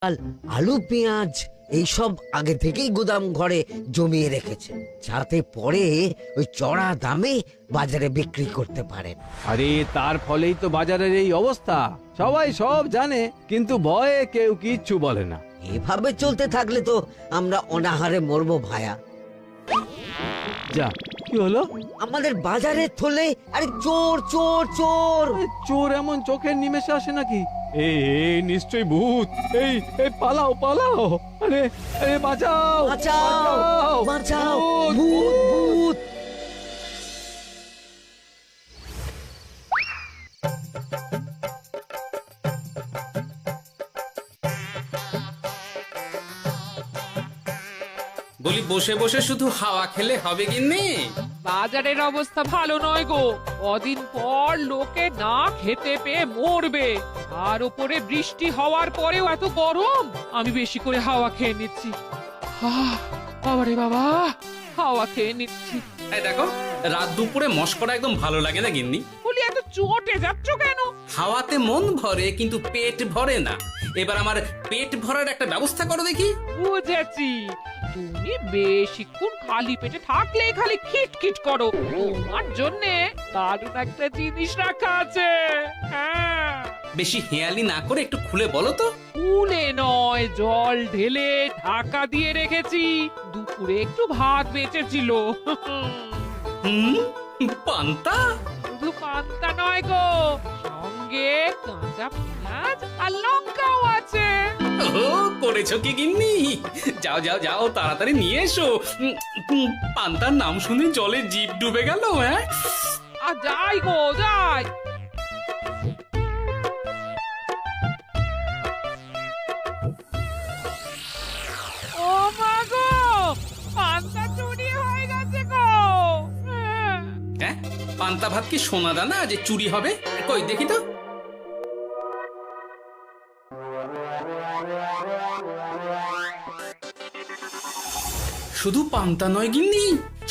আর আলু পেঁয়াজ এইসব আগে থেকেই গুদাম ঘরে জমিয়ে রেখেছে, যাতে পরে ওই চড়া দামে বাজারে বিক্রি করতে পারেন। আরে তার ফলেই তো বাজারের এই অবস্থা। সবাই সব জানে, কিন্তু ভয়ে কেউ কিচ্ছু বলে না। এভাবে চলতে থাকলে তো আমরা অনাহারে মরবো ভায়া। যা, কি হলো? আমাদের বাজারে থলে আরে চোর চোর চোর। এ, চোর এমন চোখের নিমেষে আসে নাকি? এই নিশ্চয়ই ভূত। এই এই পালাও পালাও! আরে আরে বাঁচাও বাঁচাও বাঁচাও, ভূত ভূত। বলি বসে বসে শুধু হাওয়া খেলে হবে গিন্নি? বাজারের অবস্থা ভালো নয় গো। কদিন পর লোকে না খেতে পেয়ে মরবে। আর উপরে বৃষ্টি হওয়ার পরেও এত গরম। আমি বেশি করে হাওয়া খেয়ে নিচ্ছি। বাবারে বাবা, হাওয়া খেয়ে নিচ্ছি। এই দেখো, রাত দুপুরে মস্করা একদম ভালো লাগে না গিন্নি। বলি এত চটে যাচ্ছ কেন? হাওয়াতে মন ভরে কিন্তু পেট ভরে না। এবার আমার পেট ভরার একটা ব্যবস্থা করো দেখি। বুঝেছি, তুমি বেশিক্ষণ খালি পেটে থাকলে খালি খিটখিট করো। তোমার জন্যে দারুণ একটা জিনিস রাখা আছে। হ্যাঁ, বেশি হেয়ালি না করে একটু খুলে বলো তো। ফুলে নয়, জল ঢেলে ঢাকা দিয়ে রেখেছি। দুপুরে একটু ভাত বেঁচেছিল। হুম, পান্তা? শুধু পান্তা নয় গো, সঙ্গে কাঁচা পেঁয়াজ আর লঙ্কাও আছে। ও, করেছো কি গিন্নি? যাও যাও যাও, তাড়াতাড়ি নিয়ে এসো। পান্তার নাম শুনে জলে জিভ ডুবে গেল। হ্যাঁ, আর যাই গো যাই। ও মা গো, পান্তা চুরি হয়ে গেছে গো। হ্যাঁ, পান্তা ভাত কি সোনা দানা যে চুরি হবে? কই দেখি তো। শুধু পান্তা নয় গিন্নি,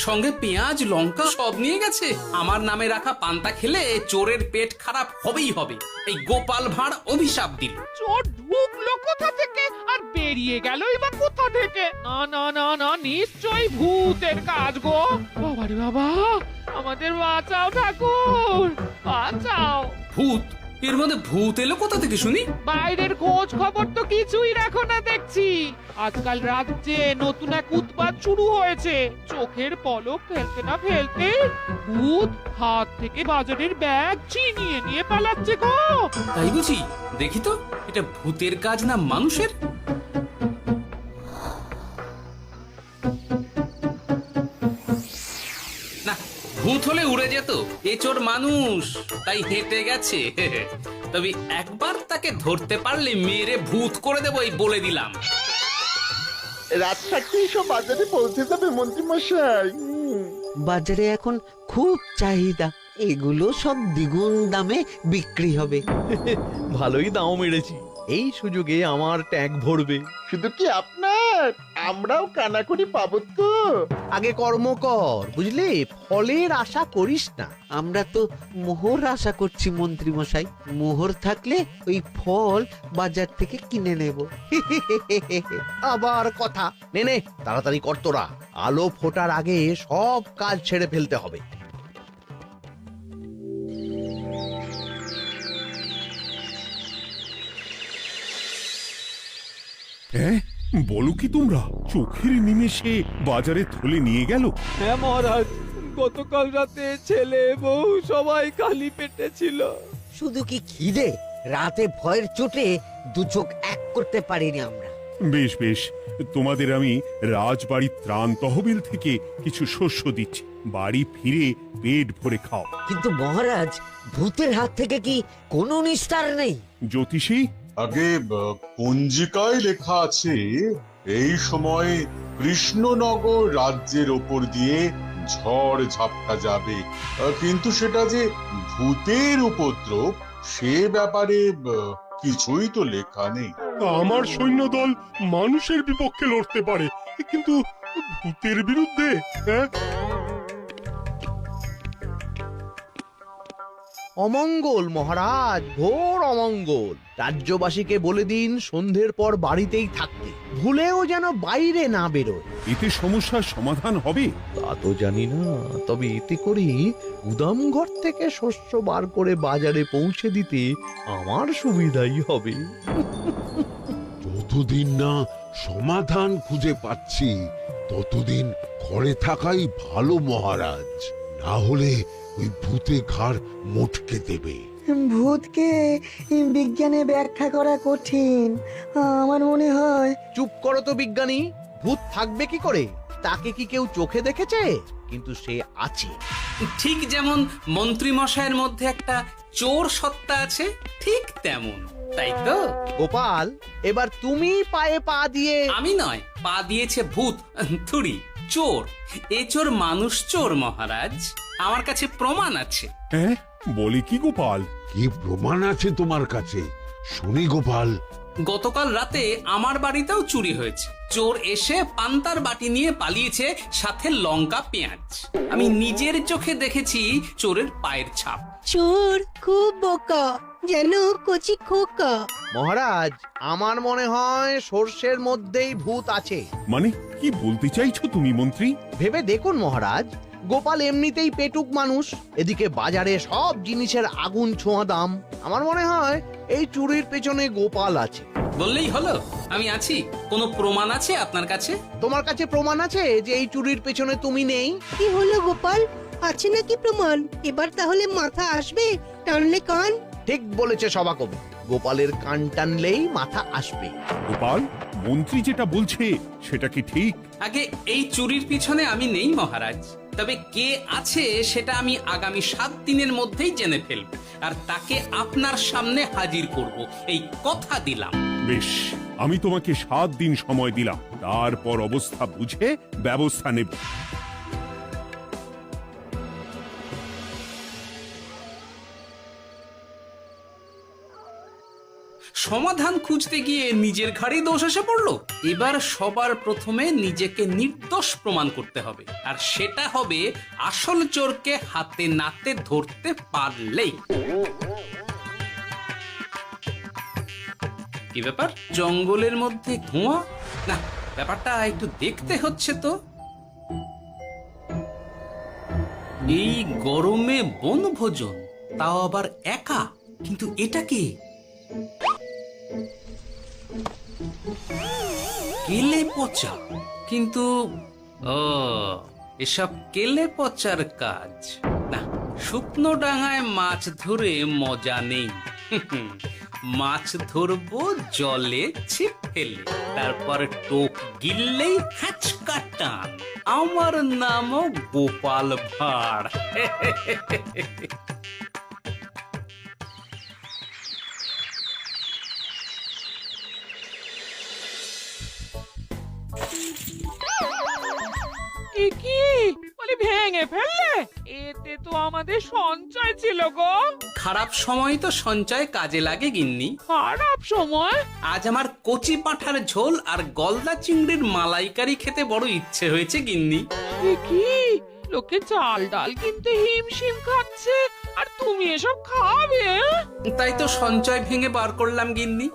সঙ্গে পেঁয়াজ লঙ্কা সব নিয়ে গেছে। আমার নামে রাখা পান্তা খেলে চোরের পেট খারাপ হবেই হবে। এই গোপাল ভাঁড় অভিশাপ দিল। চোর ঢুকলো কোথা থেকে আর বেরিয়ে গেলই বা কোথা থেকে? না না না না, নিশ্চয়ই ভূতের কাজ গো। বাবারে বাবা, আমাদের বাঁচাও ঠাকুর, বাঁচাও। ভূত? এর মধ্যে ভূত এলো কোথা থেকে শুনি? বাইরের খোঁজ খবর তো কিছুই রাখো না দেখছি। আজকাল রাজ্যে নতুন এক উৎপাত শুরু হয়েছে। চোখের পলক ফেলতে না ফেলতে ভূত হাত থেকে বাজারের ব্যাগ ছিনিয়ে নিয়ে পালাচ্ছে গো। তাই বুঝি? দেখি তো, এটা ভূতের কাজ না মানুষের? না, ভূত হলে উড়ে যেত। এ চোর মানুষ, তাই হেঁটে গেছে। তবে একবার তাকে ধরতে পারলে মেরে ভূত করে দেবো, এই বলে দিলাম। রাত থাকতেই সব বাজারে পৌঁছে যাবে মন্ত্রী মশাই। বাজারে এখন খুব চাহিদা, এগুলো সব দ্বিগুণ দামে বিক্রি হবে। ভালোই দাম মেরেছি, এই সুযোগে আমার ট্যাঙ্ক ভরবে। শুধু কি আপনার, আমরাও কানাকড়ি পাবো তো। আগে কর্ম কর, বুঝলি? ফলের আশা করিস না। আমরা তো মোহর আশা করছি মন্ত্রী মশাই। মোহর থাকলে ওই ফল বাজার থেকে কিনে নেব। আবার কথা, নে নে তাড়াতাড়ি কর তোরা। আলো ফোটার আগে সব কাজ ছেড়ে ফেলতে হবে। হ্যাঁ, বলো কি তোমরা? চোখের নিমেষে বাজারে থলে নিয়ে গেল? হ্যাঁ মহারাজ, গতকাল রাতে ছেলে বউ সবাই খালি পেটে ছিল। শুধু কি খিদে, রাতে ভয়ের চোটে দু চোখ এক করতে পারিনি আমরা। বেশ বেশ, তোমাদের আমি রাজবাড়ির ত্রাণ তহবিল থেকে কিছু শস্য দিচ্ছি। বাড়ি ফিরে পেট ভরে খাও। কিন্তু মহারাজ, ভূতের হাত থেকে কি কোনো নিস্তার নেই? জ্যোতিষী, আগে পঞ্জিকায় লেখা আছে এই সময় কৃষ্ণনগর রাজ্যের ওপর দিয়ে ঝড় ঝাপটা যাবে, কিন্তু সেটা যে ভূতের উপদ্রব সে ব্যাপারে কিছুই তো লেখা নেই। আমার সৈন্যদল মানুষের বিপক্ষে লড়তে পারে, কিন্তু ভূতের বিরুদ্ধে? হ্যাঁ, অমঙ্গল মহারাজ, ঘোর অমঙ্গল। রাজ্যবাসীকে বলে দিন সন্ধ্যের পর বাড়িতেই থাকতে, ভুলেও যেন বাইরে না বেরোয়। এতে সমস্যার সমাধান হবে? তা তো জানি না, তবে এতে করে গুদাম ঘর থেকে শস্য বার করে বাজারে পৌঁছে দিতে আমার সুবিধাই হবে। যতদিন না সমাধান খুঁজে পাচ্ছি ততদিন ঘরে থাকাই ভালো মহারাজ, না হলে ওই ভূতে ঘাড় মোটকে দেবে। ভূতকে বিজ্ঞানে ব্যাখ্যা করা কঠিন, আমার মনে হয়। চুপ করো তো বিজ্ঞানী, ভূত থাকবে কি করে? তাকে কি কেউ চোখে দেখেছে? কিন্তু সে আছে। ঠিক যেমন মন্ত্রী মশাইয়ের মধ্যে একটা চোর সত্তা আছে, ঠিক তেমন, তাই তো? গোপাল, এবার তুমি পায়ে পা দিয়ে। আমি নয়, পা দিয়েছে ভূত, থুড়ি চোর। এ চোর মানুষ চোর মহারাজ, আমার কাছে প্রমাণ আছে। হ্যাঁ, বলে কি গোপাল? কি প্রমাণ আছে তোমার কাছে? শুনি গোপাল। গতকাল রাতে আমার বাড়িতেও চুরি হয়েছে। চোর এসে পান্তার বাটি নিয়ে পালিয়েছে, সাথে লঙ্কা পেঁয়াজ। আমি নিজের চোখে দেখেছি চোরের পায়ের ছাপ। চোর খুব বোকা, যেন কচি খোকা। মহারাজ, আমার মনে হয় সর্ষের মধ্যেই ভূত আছে। মানে কি বলতে চাইছো তুমি মন্ত্রী? ভেবে দেখুন মহারাজ, গোপাল এমনিতেই পেটুক মানুষ, এদিকে বাজারে সব জিনিসের আগুন ছোঁয়া দাম। আমার মনে হয় এই চুরির পেছনে গোপাল আছে। বললেই হলো আমি আছি। কোনো প্রমাণ আছে আপনার কাছে? তোমার কাছে প্রমাণ আছে যে এই চুরির পেছনে তুমি নেই? কি হলো গোপাল, আছে নাকি প্রমাণ? এবার তাহলে মাথা আসবে, টানলে কান। ঠিক বলেছে সভাকবি, গোপালের কান টানলেই মাথা আসবে। গোপাল, মন্ত্রী যেটা বলছে সেটা কি ঠিক? আগে এই চুরির পিছনে আমি নেই মহারাজ, তবে কে আছে সেটা আমি আগামী 7 দিনের মধ্যেই জেনে ফেলব, আর তাকে আপনার সামনে হাজির করব, এই কথা দিলাম। বেশ, আমি তোমাকে 7 দিন সময় দিলাম, তারপর অবস্থা বুঝে ব্যবস্থা নেব। সমাধান খুঁজতে গিয়ে নিজের ঘাড়েই দোষ এসে পড়লো। এবার সবার প্রথমে নিজেকে নির্দোষ প্রমাণ করতে হবে, আর সেটা হবে আসল চোরকে হাতে নাতে ধরতে পারলেই। কি ব্যাপার, জঙ্গলের মধ্যে ধোঁয়া? না, ব্যাপারটা একটু দেখতে হচ্ছে তো। এই গরমে বনভোজন, তাও আবার একা, কিন্তু এটা কি? কেলে পচা, কিন্তু এসব কেলে পচার কাজ না। শুকনো ডাঙায় মাছ ধরে মজা নেই। মাছ ধরবো জলে ছিপ ফেলে, তারপর টোপ গিললেই হ্যাচকা টান। আমার নামও গোপাল ভাঁড়। কি বলি, ভেঙে ফেললে? এতে তো আমাদের সঞ্চয় ছিল গো। খারাপ সময় তো সঞ্চয় কাজে লাগে গিন্নি। খারাপ সময়? আজ আমার কচি পাঁঠার ঝোল আর গলদা চিংড়ির মালাইকারি খেতে বড় ইচ্ছে হয়েছে গিন্নি। কি লোকে চাল ডাল কিনতে হিমশিম খাচ্ছে, আর তুমি এসব খাবে? তাই তো সঞ্চয় ভেঙে বার করলাম গিন্নি।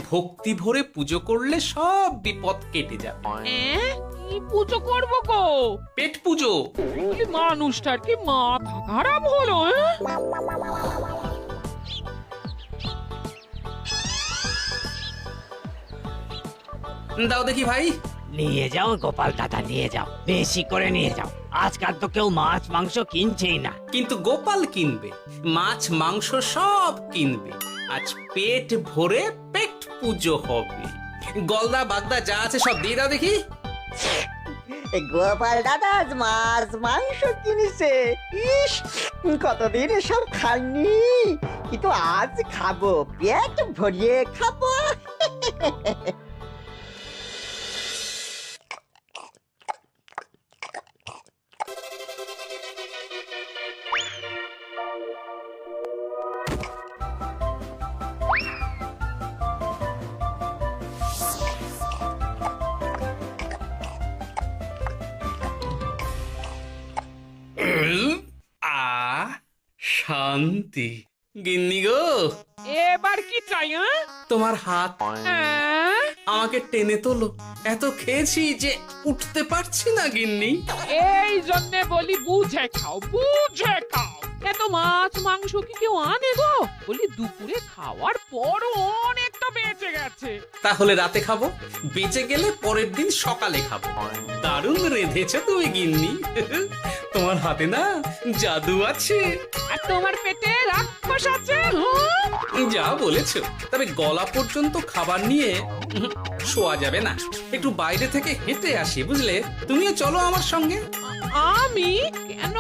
ভক্তি ভরে পুজো করলে সব বিপদ কেটে যাবে। কি পুজো করবো গো? পেট পুজো। মানুষটার কি মাথা খারাপ হলো? দাও দেখি ভাই। নিয়ে যাও গোপাল দাদা, নিয়ে যাও, বেশি করে নিয়ে যাও। আজকাল তো কেউ মাছ মাংস কিনছেই না। কিন্তু গোপাল কিনবে, মাছ মাংস সব কিনবে। আজ পেট ভরে পেট পুজো হবে। গলদা বাগদা যা আছে সব দিয়ে দাও দেখি। গোপাল দাদা মাছ মাংস কিনেছে, ইস কতদিন সব খাইনি, কিন্তু আজ খাবো, পেট ভরিয়ে খাবো। শান্তি, গিন্নি গো, এবার কি চাই? তোমার হাত হ্যাঁ? আমাকে টেনে তোলো। এত খেয়েছি যে উঠতে পারছি না গিন্নি। এই জন্যে বলি বুঝে খাও, বুঝে খাও। এত মাছ মাংস কি কেউ আনে গো? বলি দুপুরে খাওয়ার পরও অনেকটা বেঁচে গেছে। তাহলে রাতে খাবো, বেঁচে গেলে পরের দিন সকালে খাবো। দারুণ রেঁধেছো তুমি গিন্নি। তোমার হাতে না জাদু আছে। আর তোমার পেটে রাক্ষস আছে। যা বলেছো, তবে গলা পর্যন্ত খাবার নিয়ে শোয়া যাবে না। একটু বাইরে থেকে হেঁটে আসি, বুঝলে? তুমিও চলো আমার সঙ্গে। আমি কেন?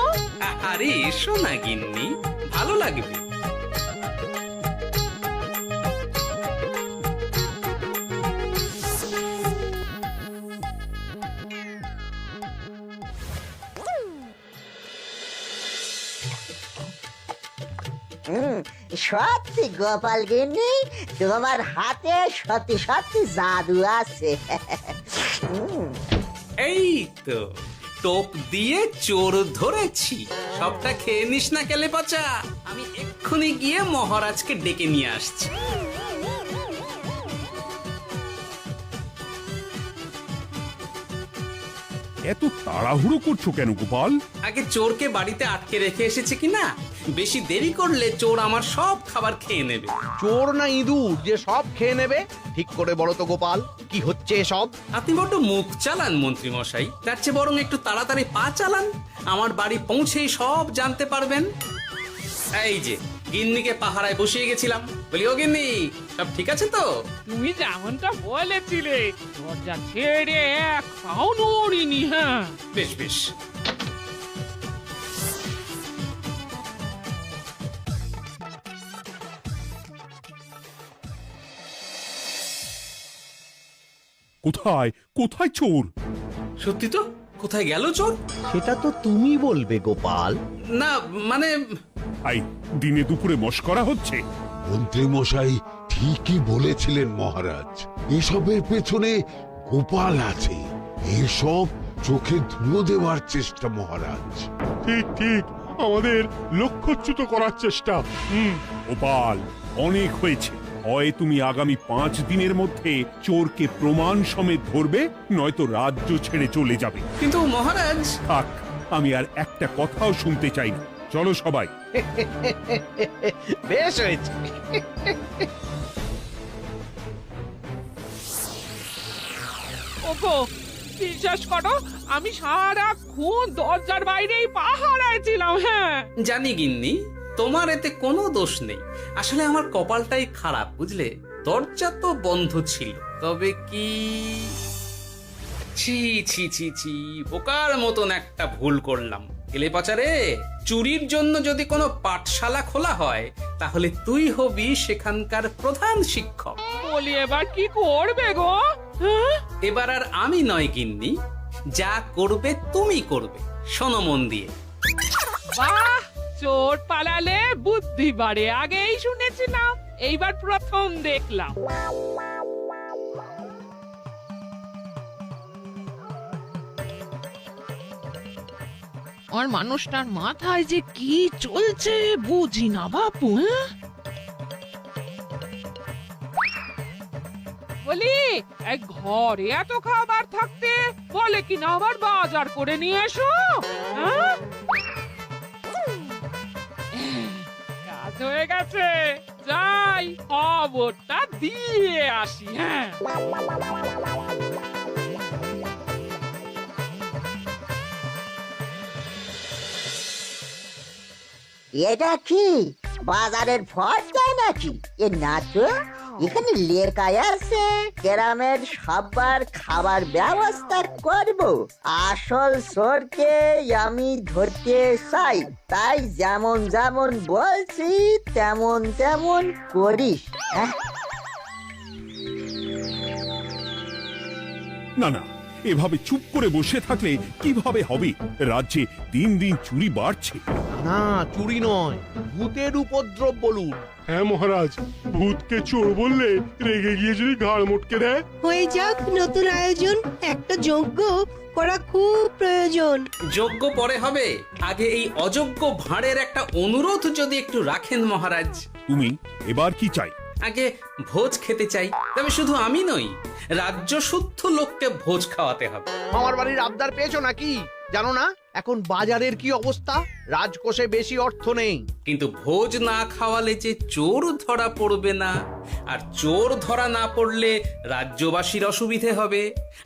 আরে এসো না গিন্নি, ভালো লাগবে। সত্যি গোপাল গিন্নি, তোমার হাতে সত্যি সত্যি জাদু আছে। এই তো টোপ দিয়ে চোর ধরেছি। সবটা খেয়ে নিস না কেলে পচা। আমি এক্ষুনি গিয়ে মহারাজকে ডেকে নিয়ে আসছি। এত তাড়াহুড়ো করছো কেন গোপাল? আগে চোরকে বাড়িতে আটকে রেখে এসেছে কিনা, বেশি দেরি করলে চোর আমার সব খাবার খেয়ে নেবে। চোর না ইঁদুর যে সব খেয়ে নেবে? ঠিক করে বলো তো গোপাল, কি হচ্ছে এসব? আপনি বড্ড মুখ চালান মন্ত্রী মশাই, তার চেয়ে বরং একটু তাড়াতাড়ি পা চালান। আমার বাড়ি পৌঁছেই সব জানতে পারবেন। এই যে গিন্নিকে পাহারায় বসিয়ে গেছিলাম, বলি ও গিন্নি, সব ঠিক আছে তো? তুমি যেমনটা বলেছিলে, দরজা ছেড়ে এক পাও নড়িনি। হ্যাঁ, বেশ বেশ। কোথায় কোথায় চোর? সত্যি তো, কোথায় গেল চোর? সেটা তো তুমি বলবে গোপাল। না মানে আই দিনে দুপুরে মশকরা হচ্ছে। মন্ত্রী মশাই ঠিকই বলেছিলেন মহারাজ, এসবের পেছনে গোপাল আছে। এসব চোখে ধুলো দেওয়ার চেষ্টা মহারাজ। ঠিক ঠিক, আমাদের লক্ষ্যচ্যুত করার চেষ্টা। গোপাল, অনেক হয়েছে। হয় তুমি আগামী 5 দিনের মধ্যে চোরকে প্রমাণ সমেত ধরবে, নয়তো রাজ্য ছেড়ে চলে যাবে। কিন্তু মহারাজ। থাক, আমি আর একটা কথাও শুনতে চাই না। চলো সবাই। বেশ হয়েছে। ওগো, বিশ্বাস করো, আমি সারাক্ষণ দরজার বাইরেই পাহারায় ছিলাম। হ্যাঁ, জানি গিন্নি, তোমার এতে কোনো দোষ নেই। আসলে আমার কপালটাই খারাপ, বুঝলে? দরজা তো বন্ধ ছিল, তবে কি ছি ছি ছি ছি, বোকার মতন একটা ভুল করলাম। এলে পাচারে, চুরির জন্য যদি কোনো পাঠশালা খোলা হয়, তাহলে তুই হবি সেখানকার প্রধান শিক্ষক। বলি এবার কি করবে গো? হ্যাঁ? এবার আর আমি নয় গিন্নি, যা করবে তুমি করবে। শোনো মন দিয়ে। বাহ, চোর পালালে বুদ্ধি বাড়ে, আগেই শুনেছিলাম, এইবার প্রথম দেখলাম। আর মানুষটার মাথায় যে কি চলছে বুঝি না বাপু। হ্যাঁ, বলি এক ঘরে এত খাবার থাকতে বলে কিনা আবার বাজার করে নিয়ে এসো। হ্যাঁ, কাজ হয়ে গেছে, যাই খবরটা দিয়ে আসি। হ্যাঁ, এটা কি বাজারের ফর্দা নাকি? এ না তো, এখানে লেখাই আছে গ্রামের সবার খাবার ব্যবস্থা করব। আসল চোরকে আমি ধরতে চাই, তাই যেমন যেমন বলছি তেমন তেমন করিস। হ্যাঁ, না না, এভাবে চুপ করে বসে থাকলে কিভাবে হবে? রাজ্যে দিন দিন চুরি বাড়ছে। না চুরি নয়, ভূতের উপদ্রব বলুন। হ্যাঁ মহারাজ, ভূতকে চোর বললে রেগে গিয়ে যদি ঘাড় মোটকে দেয়। হয়ে যাক নতুন আয়োজন, একটা যজ্ঞ করা খুব প্রয়োজন। যোগ্য পরে হবে, আগে এই অযোগ্য ভাঁড়ের একটা অনুরোধ যদি একটু রাখেন মহারাজ। তুমি এবার কি চাই? আগে ভোজ খেতে চাই, তবে শুধু আমি নই, রাজ্য শুদ্ধ লোককে ভোজ খাওয়াতে হবে। আমার বাড়ির আবদার পেয়েছো নাকি? জানো না এখন বাজারের কি অবস্থা? রাজকোষে বেশি অর্থ নেই। কিন্তু ভোজ না খাওয়ালে যে চোর ধরা পড়বে না, আর চোর ধরা না পড়লে রাজ্যবাসীর অসুবিধে হবে,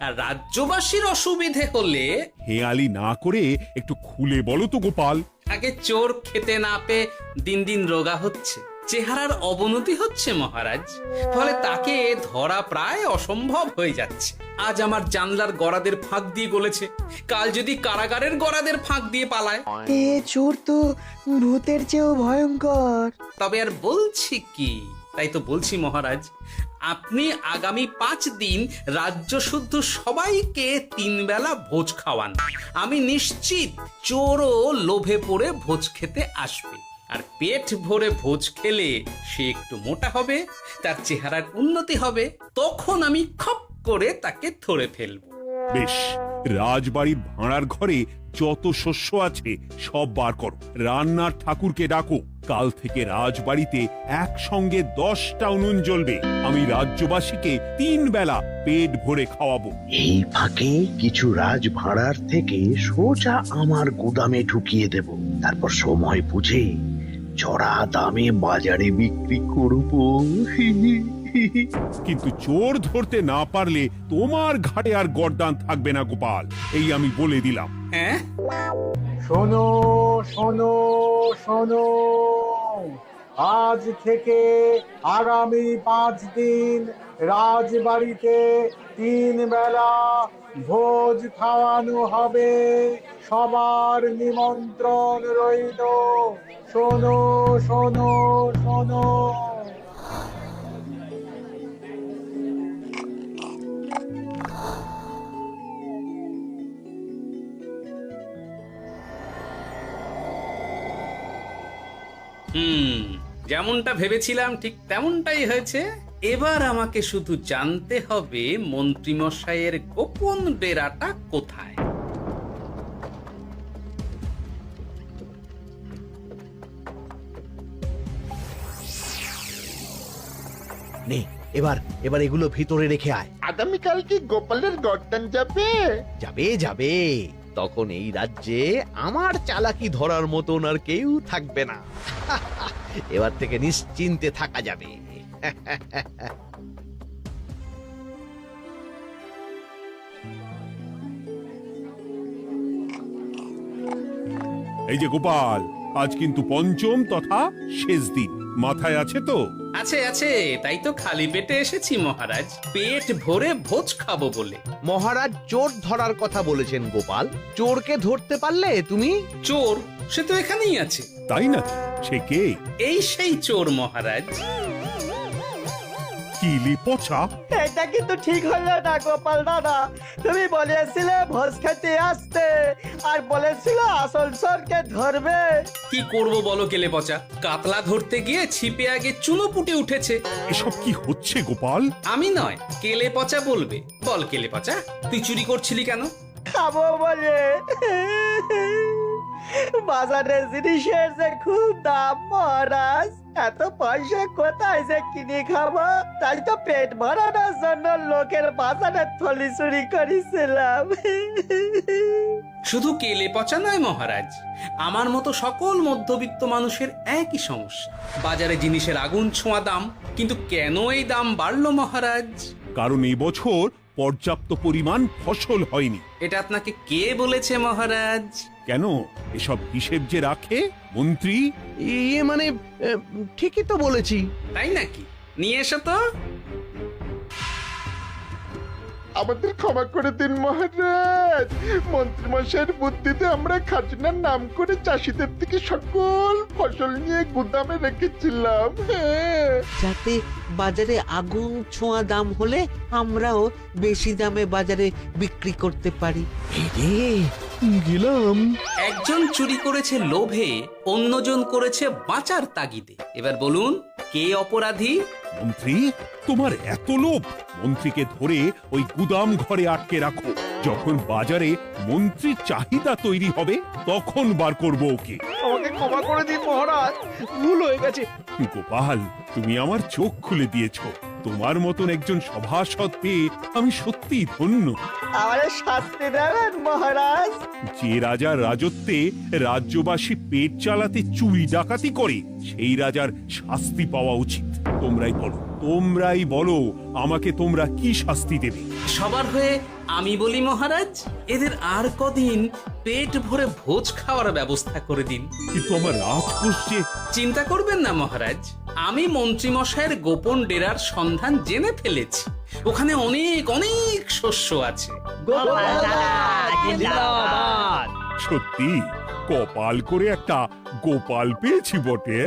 আর রাজ্যবাসীর অসুবিধে হলে হেয়ালি না করে একটু খুলে বলো তো গোপাল। আগে চোর খেতে না পেয়ে দিন দিন রোগা হচ্ছে, চেহারার অবনতি হচ্ছে মহারাজ, ফলে তাকে ধরা প্রায় অসম্ভব হয়ে যাচ্ছে। আজ আমার জানলার গড়াদের ফাঁক দিয়ে গলেছে, কাল যদি কারাগারের গড়াদের ফাঁক দিয়ে পালায়। এ চোর তো ভূতের চেয়েও ভয়ঙ্কর। তবে আর বলছি কি, তাই তো বলছি মহারাজ, আপনি আগামী 5 দিন রাজ্য শুদ্ধ সবাইকে 3 বেলা ভোজ খাওয়ান। আমি নিশ্চিত চোরও লোভে পড়ে ভোজ খেতে আসবে, আর পেট ভরে ভোজ খেলে সে একটু মোটা হবে, তার চেহারার উন্নতি হবে, তখন আমি খপ করে তাকে ধরে ফেলব। বেশ, রাজবাড়ির ভাঁড়ার ঘরে যত শস্য আছে সব বার করো, রান্নার ঠাকুরকে ডাকো। কাল থেকে রাজবাড়িতে একসঙ্গে 10টা উনুন জ্বলবে। আমি রাজ্যবাসীকে 3 বেলা পেট ভরে খাওয়াবো। এই ফাঁকে কিছু রাজ ভাড়ার থেকে সোজা আমার গুদামে ঢুকিয়ে দেব, তারপর সময় বুঝে চড়া দামে বাজারে বিক্রি করব। কিন্তু চোর ধরতে না পারলে তোমার ঘাটে আর গর্দান থাকবে না গোপাল, এই আমি বলে দিলাম। হ্যাঁ, শোনো শোনো শোনো, আজ থেকে আগামী 5 দিন রাজবাড়িতে 3 বেলা ভোজ খাওয়ানো হবে। সবার নিমন্ত্রণ রইল। শোনো শোনো শোনো। যেমনটা ভেবেছিলাম ঠিক তেমনটাই হয়েছে। এবার আমাকে শুধু জানতে হবে মন্ত্রীমশাইয়ের গোপন ডেরাটা কোথায়। নে এবার এবার এগুলো ভিতরে রেখে আয়। আগামীকাল কি গোপালের গর্দান যাবে? যাবে যাবে, তখন এই রাজ্যে আমার চালাকি ধরার মতন আর কেউ থাকবে না। এবার থেকে নিশ্চিন্তে থাকা যাবে। এই যে গোপাল, আজ কিন্তু পঞ্চম তথা শেষ দিন, মাথায় আছে তো? আছে আছে, তাই তো খালি পেটে এসেছি মহারাজ, পেট ভরে ভোজ খাবো বলে। মহারাজ চোর ধরার কথা বলেছেন গোপাল, চোরকে ধরতে পারলে তুমি? চোর সে তো এখানেই আছে। তাই নাকি? সে কে? এই সেই চোর মহারাজ। কিলি পচা, এটা কিন্তু ঠিক হলো না গোপাল দাদা। তুমি বলেছিলে ভোজ খেতে আসতে, আর বলেছিলে আসল চোরকে ধরবে। কি করব বলো কেলে পচা, কাতলা ধরতে গিয়ে ছিপে আগে চুনো পুটে উঠেছে। এসব কি হচ্ছে গোপাল? আমি নয়, কেলে পচা বলবে। বল কেলে পচা, তুই চুরি করছিলি কেন? খাবো বলে। বাজারে জিনিসের যে খুব দাম মহারাজ, এত পয়সা কোথায় যে কিনে খাবো, তাই তো পেট ভরানোর জন্য লোকের বাজারে থলি চুরি করেছিলাম। শুধু কেলে পচা নয় মহারাজ, আমার মতো সকল মধ্যবিত্ত মানুষের একই সমস্যা। বাজারে জিনিসের আগুন ছোঁয়া দাম, কিন্তু কেন এই দাম বাড়লো মহারাজ? কারণ এই বছর পর্যাপ্ত পরিমাণ ফসল হয়নি। এটা আপনাকে কে বলেছে মহারাজ? কেন, এসব হিসেব যে রাখে মন্ত্রী। ইয়ে মানে ঠিকই তো বলেছি। তাই নাকি? নিয়ে এসো তো। আমাদের ক্ষমা করে দিন মহারাজ, মন্ত্রীমশাইয়ের বুদ্ধিতে আমরা খাজনার নাম করে চাষিদের থেকে সকল ফসল নিয়ে গুদামে রেখেছিলাম। যাতে বাজারে আগুন ছোঁয়া দাম হলে আমরাও বেশি দামে বাজারে বিক্রি করতে পারি। এই রে, গেলাম। একজন চুরি করেছে লোভে, অন্যজন করেছে বাঁচার তাগিদে। এবার বলুন কে অপরাধী? মন্ত্রী, তোমার এত লোভ! মন্ত্রীকে ধরে ওই গুদাম ঘরে আটকে রাখো। যখন বাজারে মন্ত্রীর চাহিদা তৈরি হবে তখন বার করবো ওকে। আমাকে ক্ষমা করে দিন মহারাজ, ভুল হয়ে গেছে। গোপাল, তুমি আমার চোখ খুলে দিয়েছো। তোমার মতন একজন সভাসদ পেয়ে আমি সত্যিই ধন্য। আমারে শাস্তি দেবেন মহারাজ? যে রাজার রাজত্বে রাজ্যবাসী পেট চালাতে চুরি ডাকাতি করে সেই রাজার শাস্তি পাওয়া উচিত। তোমরাই বলো আমাকে তোমরা কি শাস্তি দেবে? সবার হয়ে আমি বলি মহারাজ, এদের আর কদিন পেট ভরে ভোজ খাওয়ার ব্যবস্থা করে দিন। কিন্তু আমার রাজকোষ যে... চিন্তা করবেন না মহারাজ, আমি মন্ত্রীমশাইয়ের গোপন ডেরার সন্ধান জেনে ফেলেছি। ওখানে অনেক অনেক শস্য আছে। সত্যি কপাল করে একটা গোপাল পেয়েছি বটে।